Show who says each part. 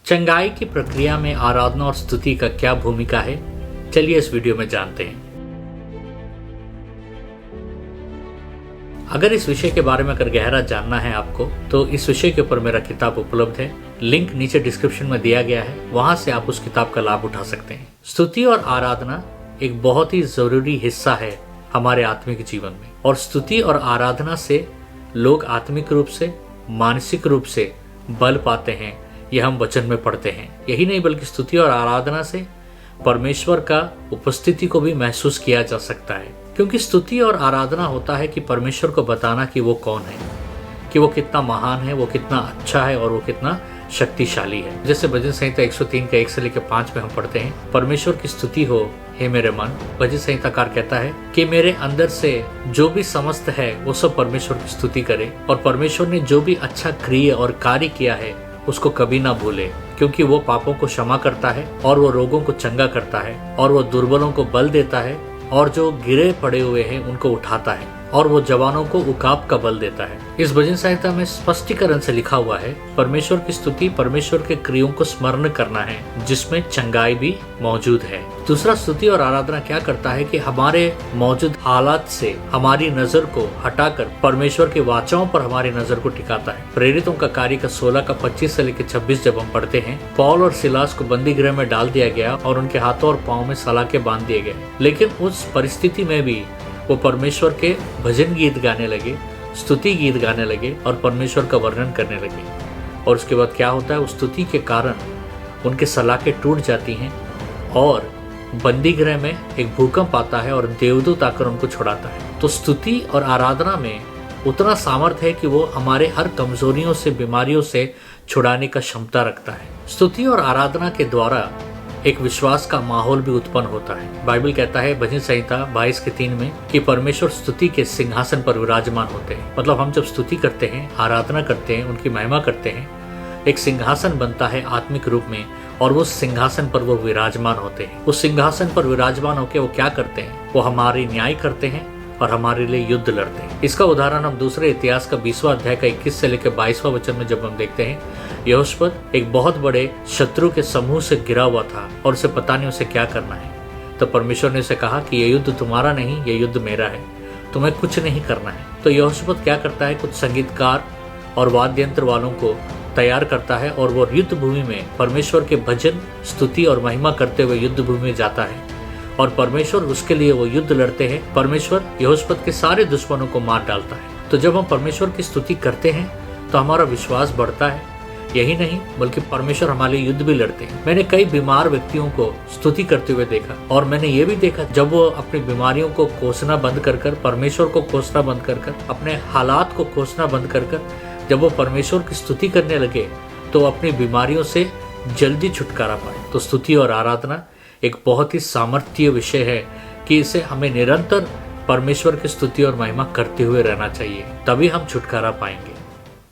Speaker 1: चंगाई की प्रक्रिया में आराधना और स्तुति का क्या भूमिका है, चलिए इस वीडियो में जानते हैं। अगर इस विषय के बारे में अगर गहरा जानना है आपको, तो इस विषय के ऊपर मेरा किताब उपलब्ध है। लिंक नीचे डिस्क्रिप्शन में दिया गया है, वहां से आप उस किताब का लाभ उठा सकते हैं। स्तुति और आराधना एक बहुत ही जरूरी हिस्सा है हमारे आत्मिक जीवन में, और स्तुति और आराधना से लोग आत्मिक रूप से, मानसिक रूप से बल पाते हैं। यह हम वचन में पढ़ते हैं। यही नहीं, बल्कि स्तुति और आराधना से परमेश्वर का उपस्थिति को भी महसूस किया जा सकता है, क्योंकि स्तुति और आराधना होता है कि परमेश्वर को बताना कि वो कौन है, कि वो कितना महान है, वो कितना अच्छा है और वो कितना शक्तिशाली है। जैसे भजन संहिता 103 के 1 से लेकर 5 में हम पढ़ते हैं, परमेश्वर की स्तुति हो हे मेरे मन। भजन संहिताकार कहता है कि मेरे अंदर से जो भी समस्त है वो सब परमेश्वर की स्तुति करे, और परमेश्वर ने जो भी अच्छा क्रिया और कार्य किया है उसको कभी ना भूले, क्योंकि वो पापों को क्षमा करता है, और वो रोगों को चंगा करता है, और वो दुर्बलों को बल देता है, और जो गिरे पड़े हुए हैं उनको उठाता है, और वो जवानों को उकाब का बल देता है। इस भजन संहिता में स्पष्टीकरण से लिखा हुआ है, परमेश्वर की स्तुति परमेश्वर के क्रियों को स्मरण करना है, जिसमें चंगाई भी मौजूद है। दूसरा, स्तुति और आराधना क्या करता है कि हमारे मौजूद हालात से हमारी नजर को हटाकर परमेश्वर के वाचाओं पर हमारी नजर को टिकाता है। प्रेरितों का कार्य का 16 का 25 से लेकर 26 जब हम पढ़ते हैं, पौल और सिलास को बंदी गृह में डाल दिया गया और उनके हाथों और पाँव में सलाखें बांध दिए गए, लेकिन उस परिस्थिति में भी वो परमेश्वर के भजन गीत गाने लगे, स्तुति गीत गाने लगे और परमेश्वर का वर्णन करने लगे। और उसके बाद क्या होता है, उस स्तुति के कारण उनके सलाखें टूट जाती हैं और बंदी गृह में एक भूकंप आता है और देवदूत आकर उनको छुड़ाता है। तो स्तुति और आराधना में उतना सामर्थ्य है कि वो हमारे हर कमजोरियों से, बीमारियों से छुड़ाने का क्षमता रखता है। स्तुति और आराधना के द्वारा एक विश्वास का माहौल भी उत्पन्न होता है। बाइबल कहता है भजन संहिता 22 के 3 में कि परमेश्वर स्तुति के सिंहासन पर विराजमान होते हैं। मतलब हम जब स्तुति करते हैं, आराधना करते हैं, उनकी महिमा करते हैं, एक सिंहासन बनता है आत्मिक रूप में, और वो सिंहासन पर वो विराजमान होते हैं। उस सिंहासन पर विराजमान होकर वो क्या करते हैं, वो हमारी न्याय करते हैं और हमारे लिए युद्ध लड़ते हैं। इसका उदाहरण हम दूसरे इतिहास का 20वां अध्याय का 21 से लेकर 22वां वचन में जब हम देखते हैं, यहोशपत एक बहुत बड़े शत्रु के समूह से घिरा हुआ था और उसे पता नहीं उसे क्या करना है। तो परमेश्वर ने उसे कहा कि ये युद्ध तुम्हारा नहीं, ये युद्ध मेरा है, तुम्हें कुछ नहीं करना है। तो यहोशपत क्या करता है, कुछ संगीतकार और वाद्य यंत्र वालों को तैयार करता है और वो युद्ध भूमि में परमेश्वर के भजन, स्तुति और महिमा करते हुए युद्ध भूमि में जाता है, और परमेश्वर उसके लिए वो युद्ध लड़ते हैं। परमेश्वर यहोशपत के सारे दुश्मनों को मार डालता है। तो जब हम परमेश्वर की स्तुति करते हैं तो हमारा विश्वास बढ़ता है। यही नहीं, बल्कि परमेश्वर हमारे लिए युद्ध भी लड़ते हैं। मैंने कई बीमार व्यक्तियों को स्तुति करते हुए देखा, और मैंने ये भी देखा जब वो अपनी बीमारियों को कोसना बंद कर कर, परमेश्वर को कोसना बंद कर कर, अपने हालात को कोसना बंद कर कर, जब वो परमेश्वर की स्तुति करने लगे तो अपनी बीमारियों से जल्दी छुटकारा पाए। तो स्तुति और आराधना एक बहुत ही सामर्थ्य विषय है कि इसे हमें निरंतर परमेश्वर की स्तुति और महिमा करते हुए रहना चाहिए, तभी हम छुटकारा पाएंगे।